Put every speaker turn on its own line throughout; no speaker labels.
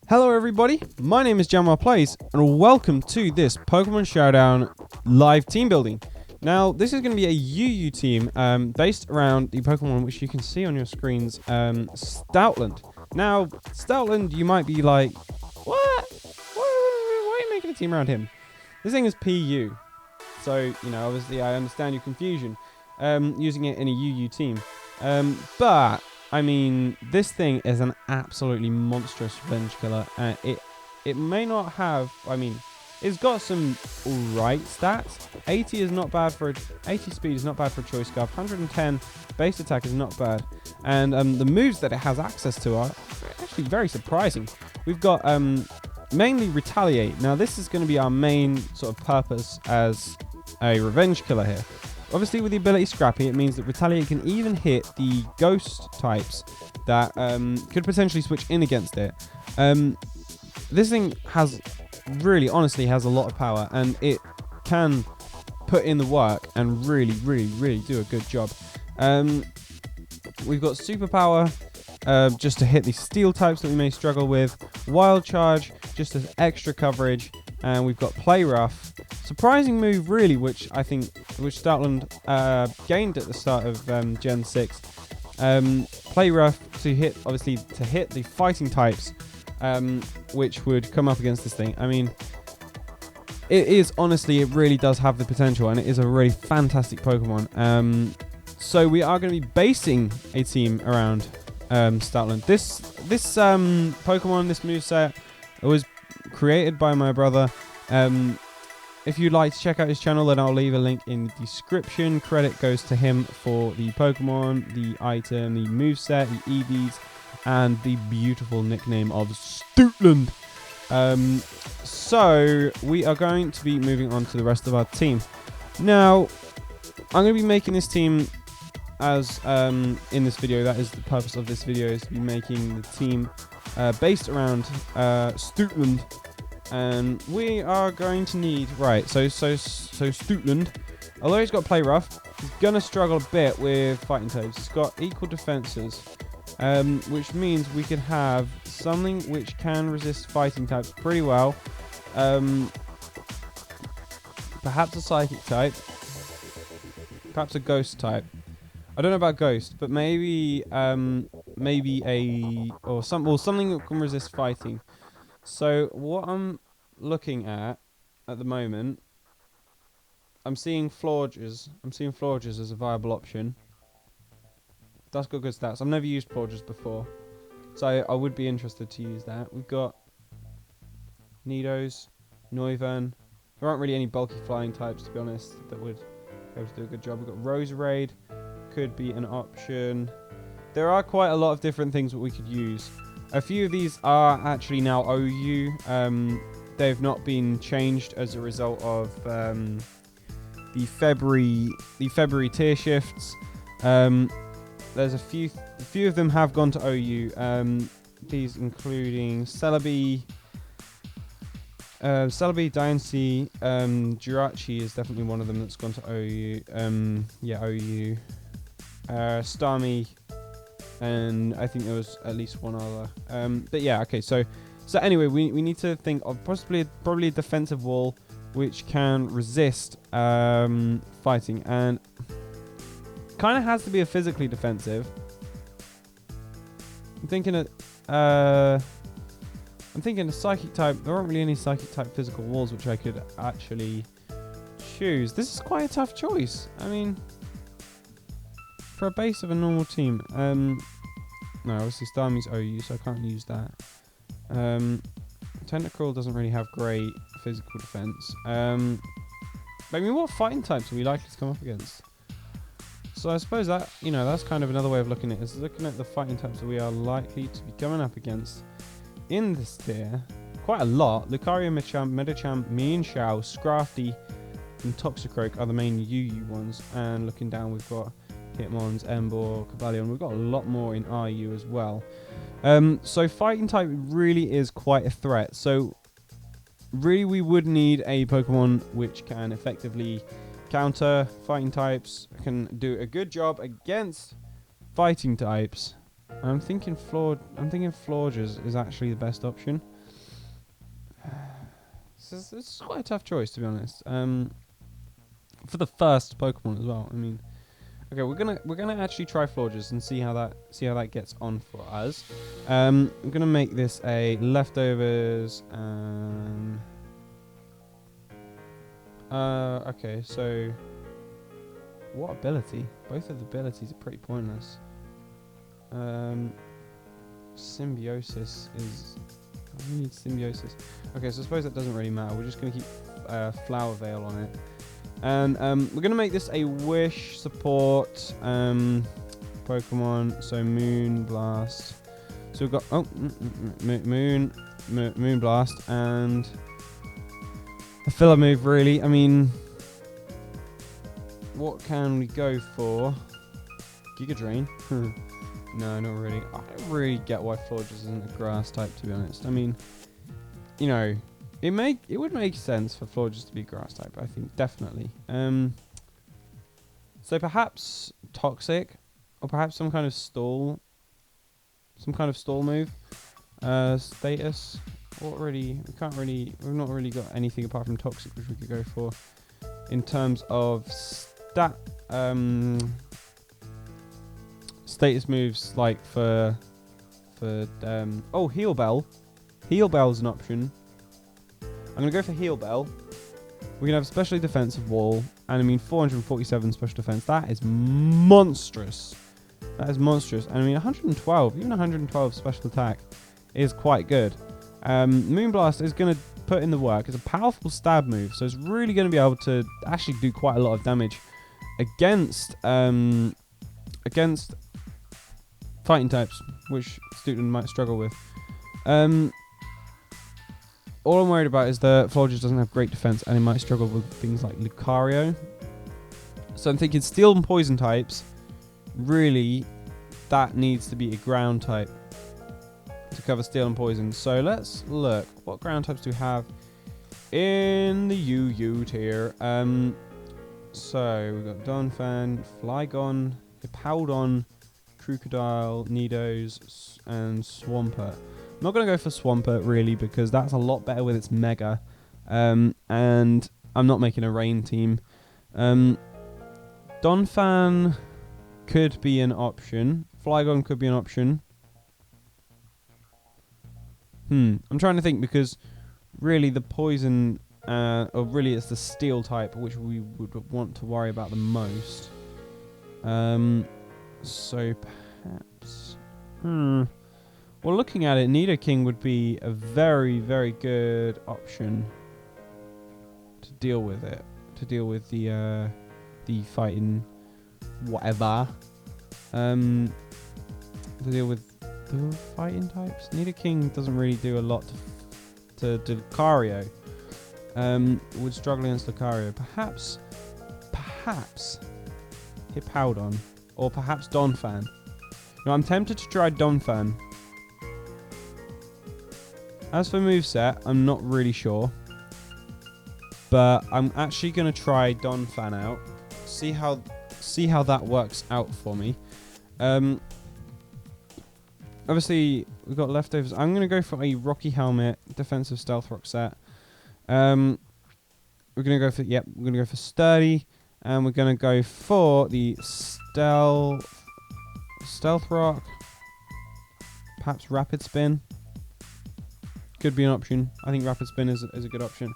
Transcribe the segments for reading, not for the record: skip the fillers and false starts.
Hello everybody, my name is JamwaPlays and welcome to this Pokemon Showdown live team building. Now this is going to be a UU team based around the Pokemon which you can see on your screens, Stoutland. Now Stoutland, you might be like, what? Why are you making a team around him? This thing is PU, so you know obviously I understand your confusion using it in a UU team, but I mean, this thing is an absolutely monstrous revenge killer. It may not have, I mean, it's got some alright stats. 80 is not bad for 80 speed is not bad for a choice scarf. 110 base attack is not bad, and the moves that it has access to are actually very surprising. We've got mainly retaliate. Now this is going to be our main sort of purpose as a revenge killer here. Obviously, with the ability Scrappy, it means that Retaliate can even hit the ghost types that could potentially switch in against it. This thing has really, honestly, has a lot of power, and it can put in the work and really do a good job. We've got Superpower just to hit the steel types that we may struggle with. Wild Charge just as extra coverage. And we've got Play Rough. Surprising move, really, which Stoutland gained at the start of Gen 6. Play Rough to hit, obviously, to hit the fighting types, which would come up against this thing. I mean, it is, honestly, it really does have the potential, and it is a really fantastic Pokemon. So we are going to be basing a team around Stoutland. This Pokemon, this moveset, was created by my brother. If you'd like to check out his channel, then I'll leave a link in the description. Credit goes to him for the Pokemon, the item, the moveset, the EVs, and the beautiful nickname of Stoutland. So we are going to be moving on to the rest of our team. Now, I'm going to be making this team as in this video. That is the purpose of this video, is to be making the team based around Stoutland. And we are going to need, right, so Stoutland, although he's got Play Rough, he's going to struggle a bit with fighting types. He's got equal defenses, which means we can have something which can resist fighting types pretty well. Perhaps a psychic type, perhaps a ghost type. I don't know about ghost, but maybe something that can resist fighting. So what I'm looking at the moment, I'm seeing Florges. I'm seeing Florges as a viable option. That's got good stats. I've never used Florges before, so I would be interested to use that. We've got Nidos, Noivern. There aren't really any bulky flying types, to be honest, that would be able to do a good job. We've got Roserade, could be an option. There are quite a lot of different things that we could use. A few of these are actually now OU. They've not been changed as a result of the February tier shifts. There's a few of them have gone to OU. These including Celebi, Diancie, Jirachi is definitely one of them that's gone to OU. OU. Starmie. And I think there was at least one other. But yeah, okay. So anyway, we need to think of probably a defensive wall which can resist fighting, and kind of has to be a physically defensive. I'm thinking a psychic type. There aren't really any psychic type physical walls which I could actually choose. This is quite a tough choice. I mean, for a base of a normal team, no, obviously Starmie's OU, so I can't use that. Tentacruel doesn't really have great physical defense. But I mean, what fighting types are we likely to come up against? So I suppose that, you know, that's kind of another way of looking at it, is looking at the fighting types that we are likely to be coming up against in this tier. Quite a lot. Lucario, Machamp, Medicham, Mienshao, Scrafty, and Toxicroak are the main UU ones. And looking down, we've got Hitmons, Emboar, Cobalion. We've got a lot more in RU as well. So fighting type really is quite a threat. So really we would need a Pokemon which can effectively counter fighting types, can do a good job against fighting types. I'm thinking Florges is actually the best option. It's quite a tough choice, to be honest. For the first Pokemon as well. I mean, okay, we're gonna actually try Florges and see how that gets on for us. I'm gonna make this a leftovers. Okay, so what ability? Both of the abilities are pretty pointless. Symbiosis is. We need symbiosis. Okay, so I suppose that doesn't really matter. We're just gonna keep Flower Veil on it. And we're going to make this a wish support Pokemon. So Moon Blast. So we've got Moon Blast and a filler move, really. I mean, what can we go for? Giga Drain? No, not really. I don't really get why Florges isn't a grass type, to be honest. I mean, you know, it would make sense for Florges to be grass type, I think, definitely. So perhaps Toxic, or perhaps some kind of stall move. Status. What really? We've not really got anything apart from Toxic which we could go for. In terms of status moves, like for Heal Bell. Heal Bell is an option. I'm going to go for Heal Bell. We can have specially defensive wall. And I mean, 447 special defense. That is monstrous. That is monstrous. And I mean, 112. Even 112 special attack is quite good. Moonblast is going to put in the work. It's a powerful stab move. So it's really going to be able to actually do quite a lot of damage against fighting types, which Stoutland might struggle with. All I'm worried about is that Florges doesn't have great defense and it might struggle with things like Lucario. So I'm thinking Steel and Poison types, really, that needs to be a ground type to cover Steel and Poison. So let's look. What ground types do we have in the UU tier? So we've got Donphan, Flygon, Hippowdon, Crocodile, Nidos, and Swampert. I'm not going to go for Swampert, really, because that's a lot better with its Mega. And I'm not making a Rain team. Donphan could be an option. Flygon could be an option. I'm trying to think, because really the Poison, or really it's the Steel type, which we would want to worry about the most. So perhaps... Well, looking at it, Nidoking would be a very, very good option to deal with it. To deal with the fighting whatever. To deal with the fighting types. Nidoking doesn't really do a lot to Lucario. Would struggle against Lucario. Perhaps Hippowdon. Or perhaps Donphan. Now, I'm tempted to try Donphan. As for moveset, I'm not really sure. But I'm actually going to try Donphan out. See how that works out for me. Obviously, we've got leftovers. I'm going to go for a Rocky Helmet, defensive Stealth Rock set. We're going to go for, we're going to go for Sturdy. And we're going to go for the Stealth Rock. Perhaps Rapid Spin. Could be an option. I think Rapid Spin is a good option.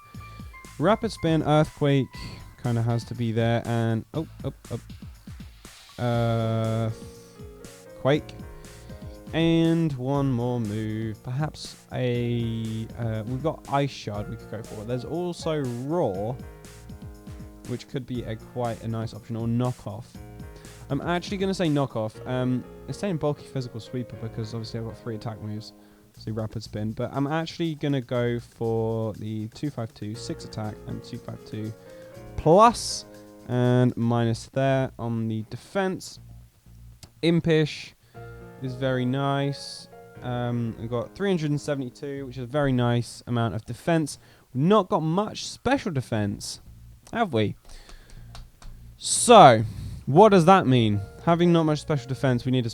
Rapid Spin, Earthquake kind of has to be there. And, Quake. And one more move. Perhaps we've got Ice Shard we could go for. There's also Roar, which could be quite a nice option, or Knockoff. I'm actually going to say Knockoff. It's saying Bulky Physical Sweeper because obviously I've got 3 attack moves. So Rapid Spin. But I'm actually going to go for the 252, 6 attack, and 252 plus and minus there on the defense. Impish is very nice. We've got 372, which is a very nice amount of defense. We've not got much special defense, have we? So, what does that mean? Having not much special defense, we need a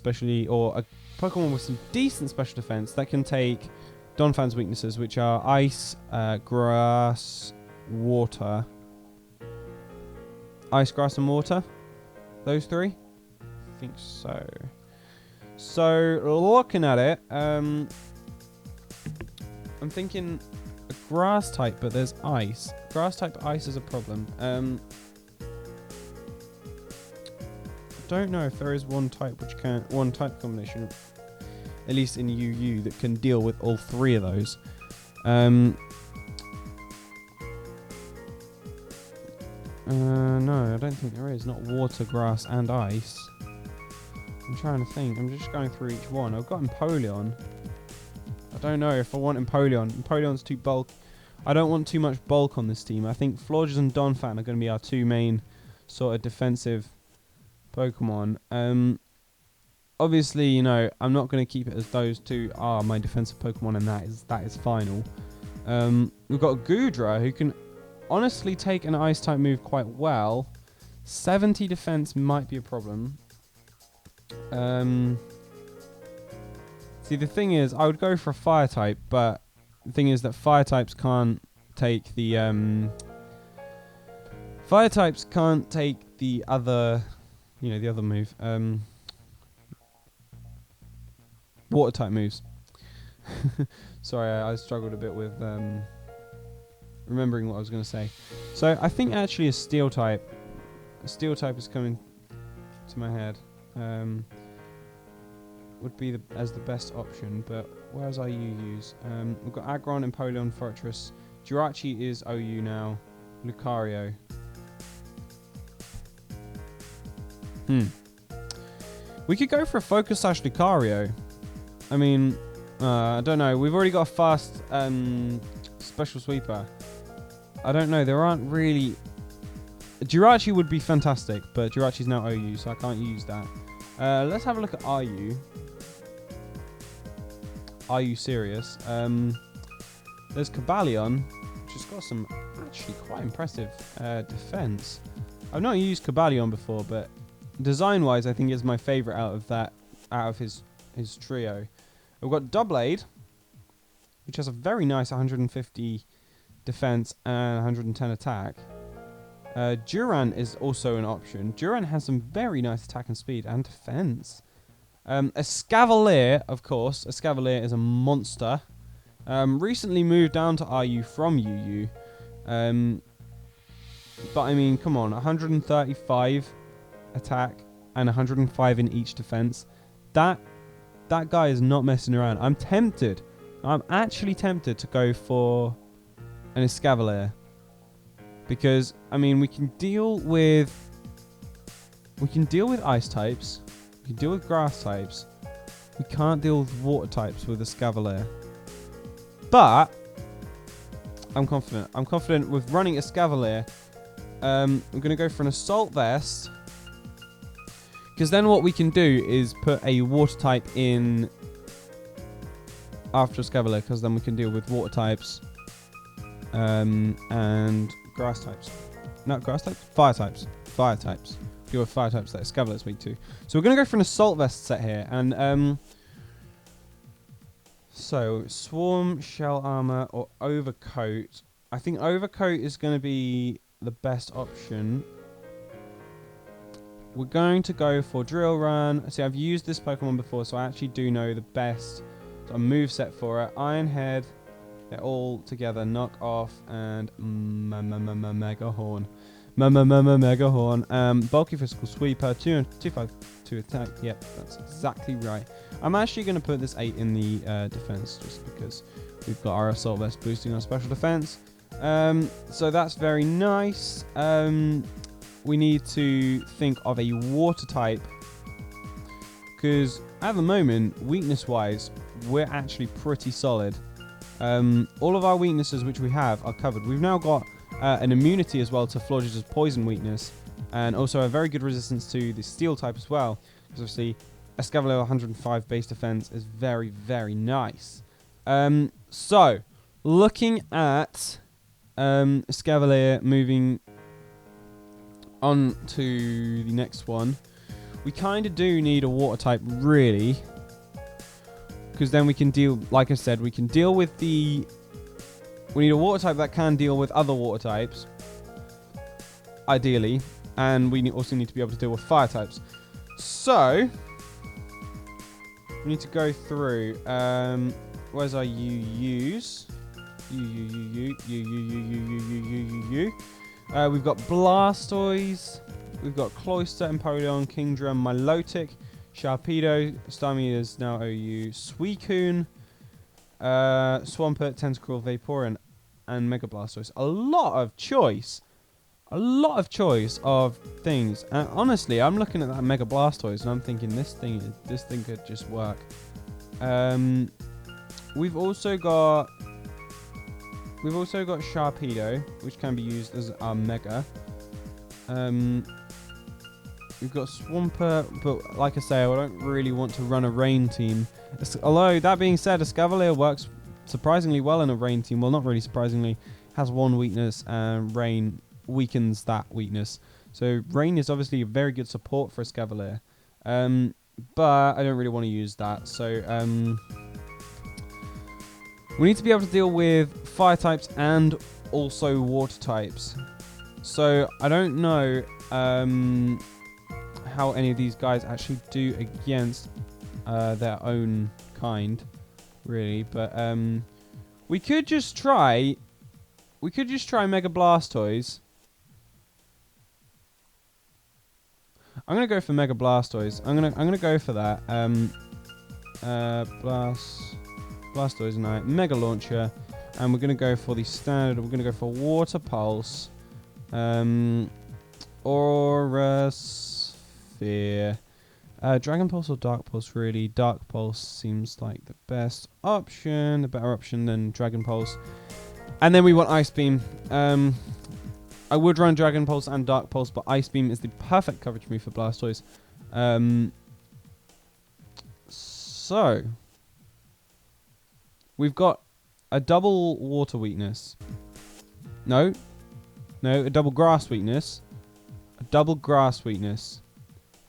Pokemon with some decent special defense that can take Donphan's weaknesses, which are ice, grass, water. Ice, grass, and water. Those three? I think so. So, looking at it, I'm thinking a grass type, but there's ice. Grass type ice is a problem. Don't know if there is one type combination, at least in UU, that can deal with all three of those. No, I don't think there is. Not water, grass, and ice. I'm trying to think. I'm just going through each one. I've got Empoleon. I don't know if I want Empoleon. Empoleon's too bulk. I don't want too much bulk on this team. I think Florges and Donphan are going to be our two main sort of defensive Pokemon. Obviously, you know, I'm not going to keep it as those two are my defensive Pokemon, and that is final. We've got Goodra, who can honestly take an ice type move quite well. 70 defense might be a problem. See, the thing is, I would go for a fire type, but the thing is that fire types can't take the other, you know, the other move. Water type moves. Sorry, I struggled a bit with remembering what I was going to say. So I think actually a steel type is coming to my head. Would be the best option, but where's our UUs? We've got Aggron, Empoleon, Fortress. Jirachi is OU now. Lucario. We could go for a Focus Sash Lucario. I mean, I don't know. We've already got a fast Special Sweeper. I don't know. There aren't really... Jirachi would be fantastic, but Jirachi's now OU, so I can't use that. Let's have a look at RU. Are you serious? There's Cobalion, which has got some actually quite impressive defense. I've not used Cobalion before, but design-wise, I think it's my favorite out of his trio. We've got Doublade, which has a very nice 150 defense and 110 attack. Duran is also an option. Duran has some very nice attack and speed and defense. Escavalier, of course. Escavalier is a monster. Recently moved down to RU from UU. But I mean, come on. 135 attack and 105 in each defense. That guy is not messing around. I'm tempted. I'm actually tempted to go for an Escavalier. Because, I mean, we can deal with ice types. We can deal with grass types. We can't deal with water types with Escavalier. But I'm confident. I'm confident with running Escavalier. I'm going to go for an Assault Vest. Because then what we can do is put a water type in after Escavalier. Because then we can deal with water types. And grass types. Not grass types? Fire types. Fire types. Deal with fire types that Escavalier's weak to. So we're going to go for an Assault Vest set here. And so Swarm, Shell Armor, or Overcoat. I think Overcoat is going to be the best option. We're going to go for Drill Run. See, I've used this Pokemon before, so I actually do know the best move set for it. Iron Head. They're all together. Knock Off and Mega Horn. Mega Horn. Bulky Physical Sweeper. 252 attack. Yep, that's exactly right. I'm actually going to put this 8 in the defense just because we've got our Assault Vest boosting our special defense. So that's very nice. We need to think of a water type because at the moment, weakness-wise, we're actually pretty solid. All of our weaknesses which we have are covered. We've now got an immunity as well to Florges' poison weakness, and also a very good resistance to the steel type as well. Because obviously, Escavalier 105 base defense is very, very nice. So, looking at Escavalier, moving on to the next one, we kind of do need a water type, really. Because then we can deal, like I said, we can deal with the... We need a water type that can deal with other water types. Ideally. And we also need to be able to deal with fire types. So... We need to go through. Where's our UUs? We've got Blastoise. We've got Cloyster, Empoleon, Kingdra, Milotic, Sharpedo. Starmie is now OU. Suicune. Swampert, Tentacruel, Vaporeon, and Mega Blastoise. A lot of choice. A lot of choice of things. And honestly, I'm looking at that Mega Blastoise and I'm thinking this thing could just work. We've also got Sharpedo, which can be used as our Mega. We've got Swampert, but like I say, I don't really want to run a Rain team. Although that being said, Escavalier works surprisingly well in a Rain team. Well, not really surprisingly, has one weakness, and Rain weakens that weakness. So Rain is obviously a very good support for Escavalier. But I don't really want to use that. So we need to be able to deal with fire types and also water types. So I don't know how any of these guys actually do against their own kind, really. But we could just try Mega Blastoise. I'm gonna go for Mega Blastoise. I'm gonna go for that. Blastoise and Mega Launcher, and we're gonna go for the standard. We're gonna go for Water Pulse, or Sphere. Dragon Pulse or Dark Pulse? Really, Dark Pulse seems like the best option, the better option than Dragon Pulse. And then we want Ice Beam. I would run Dragon Pulse and Dark Pulse, but Ice Beam is the perfect coverage move for Blastoise. So, we've got a double water weakness. No, a double grass weakness. A double grass weakness.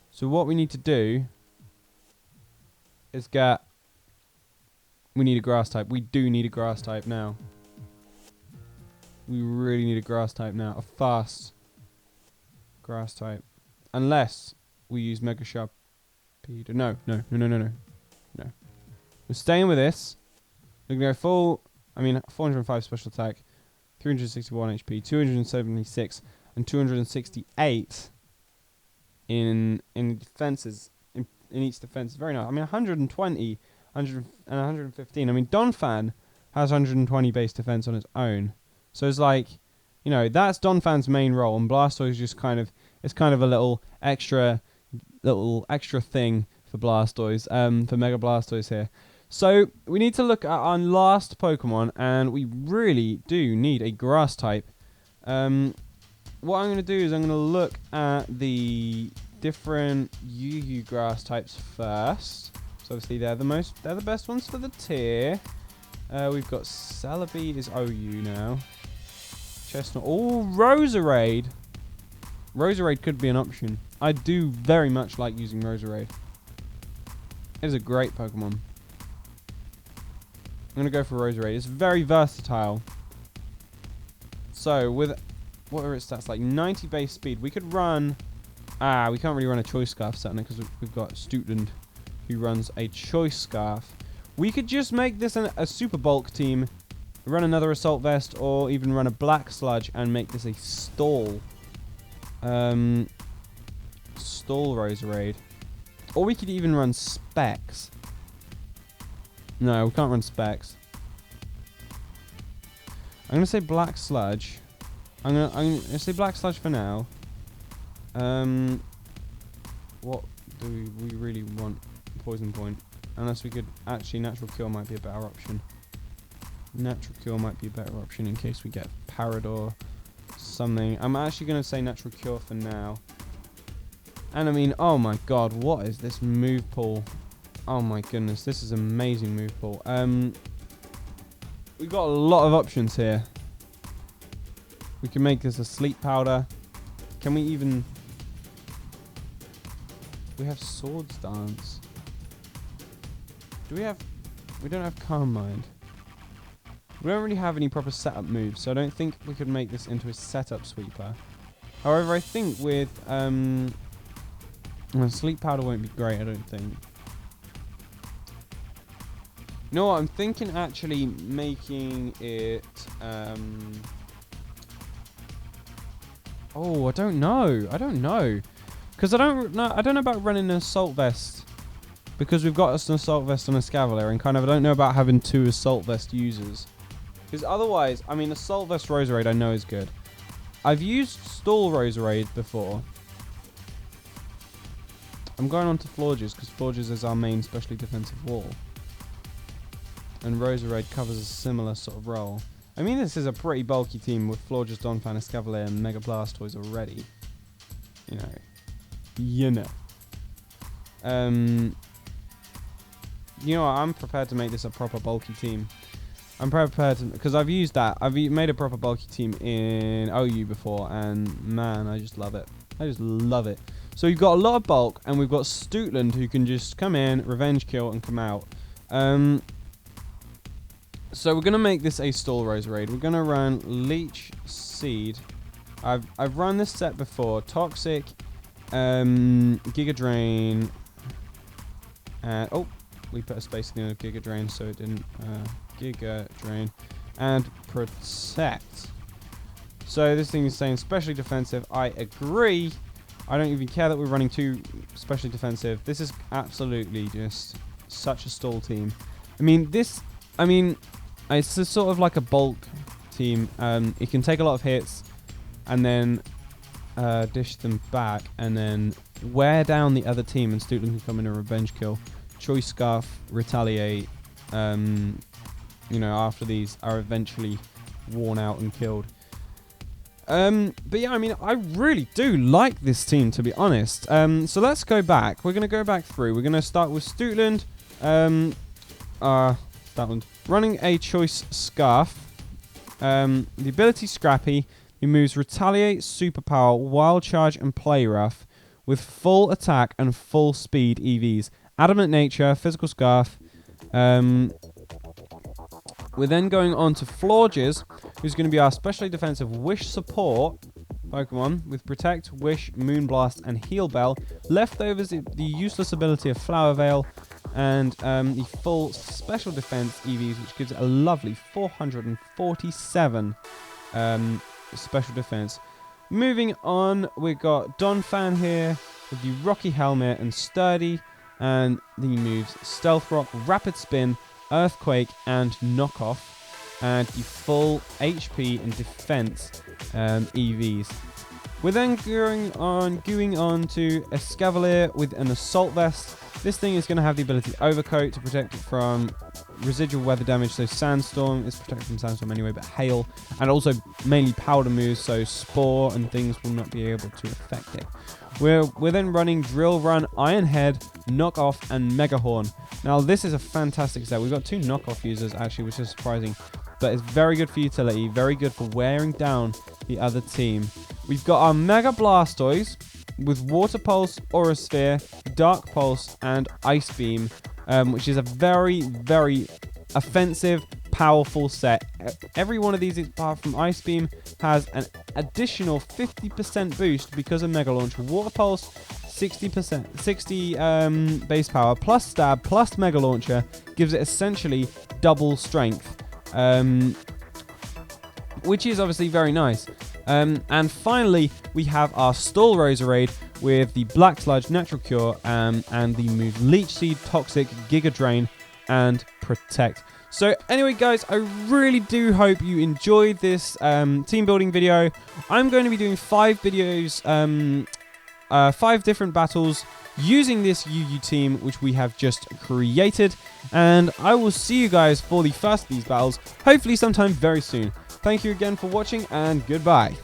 So what we need to do is we need a grass type. We do need a grass type now. We really need a grass type now. A fast grass type. Unless we use Mega Sharpedo. No. We're staying with this. We're going to go full, 405 special attack, 361 HP, 276, and 268 in defenses. In each defense. Very nice. 120, 100, and 115. Donphan has 120 base defense on its own. So it's like, that's Donphan's main role, and Blastoise is just kind of a little extra thing for Blastoise, for Mega Blastoise here. So we need to look at our last Pokemon, and we really do need a grass type. What I'm going to do is I'm going to look at the different UU grass types first. So obviously they're the best ones for the tier. We've got Celebi is OU now. Chestnut. Oh, Roserade. Roserade could be an option. I do very much like using Roserade. It is a great Pokemon. I'm going to go for Roserade. It's very versatile. So, with... what are its stats like? 90 base speed. We could run... we can't really run a Choice Scarf, certainly, because we've got Stoutland, who runs a Choice Scarf. We could just make this a Super Bulk team, run another Assault Vest, or even run a Black Sludge and make this a Stall. Stall Roserade. Or we could even run Specs. No, we can't run Specs. I'm going to say Black Sludge. I'm gonna say Black Sludge for now. What do we really want? Poison Point. Unless we could... actually, Natural Cure might be a better option. Natural Cure might be a better option in case we get Parador something. I'm actually going to say Natural Cure for now. And oh my god, what is this move pool? Oh my goodness, this is amazing move pool. We've got a lot of options here. We can make this a Sleep Powder. Can we even... we have Swords Dance. Do we have We don't have Calm Mind. We don't really have any proper setup moves, so I don't think we could make this into a setup sweeper. However, I think with Sleep Powder won't be great, I don't think. You know what? I'm thinking actually making it. Oh, I don't know. Because I don't know about running an Assault Vest. Because we've got us an Assault Vest and a Scavalier, and kind of I don't know about having 2 Assault Vest users. Because otherwise, I mean, Assault Vest Roserade I know is good. I've used Stall Roserade before. I'm going on to Florges, because Florges is our main specially defensive wall. And Roserade covers a similar sort of role. I mean, this is a pretty bulky team with Florges, Donphan, Escavalier, and Mega Blastoise already. You know. You know what? I'm prepared to make this a proper bulky team. I'm prepared to, because I've used that. I've made a proper bulky team in OU before, and man, I just love it. I just love it. So we've got a lot of bulk, and we've got Stoutland who can just come in, revenge kill, and come out. So we're gonna make this a Stall Roserade. We're gonna run Leech Seed. I've run this set before. Toxic, Giga Drain, and oh, we put a space in the end of Giga Drain, so it didn't. Giga Drain and Protect. So this thing is saying specially defensive. I agree. I don't even care that we're running 2 specially defensive. This is absolutely just such a stall team. It's a sort of like a bulk team. It can take a lot of hits and then dish them back and then wear down the other team, and Stoutland can come in a revenge kill. Choice Scarf, Retaliate, after these are eventually worn out and killed. But yeah, I really do like this team, to be honest. So let's go back. We're going to go back through. We're going to start with Stoutland. Stoutland. Running a Choice Scarf. The ability Scrappy. He moves Retaliate, Superpower, Wild Charge, and Play Rough with full attack and full speed EVs. Adamant Nature, Physical Scarf. We're then going on to Florges, who's going to be our specially defensive Wish support Pokemon with Protect, Wish, Moonblast, and Heal Bell. Leftovers, the useless ability of Flower Veil, and the full special defense EVs, which gives it a lovely 447 special defense. Moving on, we've got Donphan here with the Rocky Helmet and Sturdy, and the moves Stealth Rock, Rapid Spin, Earthquake, and Knockoff, and the full HP and defense EVs. We're then going on to Escavalier with an Assault Vest. This thing is going to have the ability Overcoat to protect it from residual weather damage. So Sandstorm is protected from Sandstorm anyway, but Hail, and also mainly powder moves, so Spore and things will not be able to affect it. We're then running Drill Run, Iron Head, Knockoff, and Mega Horn. Now this is a fantastic set. We've got 2 Knockoff users actually, which is surprising, but it's very good for utility, very good for wearing down the other team. We've got our Mega Blastoise with Water Pulse, Aura Sphere, Dark Pulse, and Ice Beam, which is a very, very offensive, powerful set. Every one of these, apart from Ice Beam, has an additional 50% boost because of Mega Launch. Water Pulse, 60 base power, plus Stab, plus Mega Launcher, gives it essentially double strength, which is obviously very nice. And finally, we have our Stall Roserade with the Black Sludge, Natural Cure, and the move Leech Seed, Toxic, Giga Drain, and Protect. So anyway, guys, I really do hope you enjoyed this team building video. I'm going to be doing 5 videos, 5 different battles using this UU team, which we have just created. And I will see you guys for the first of these battles, hopefully sometime very soon. Thank you again for watching, and goodbye.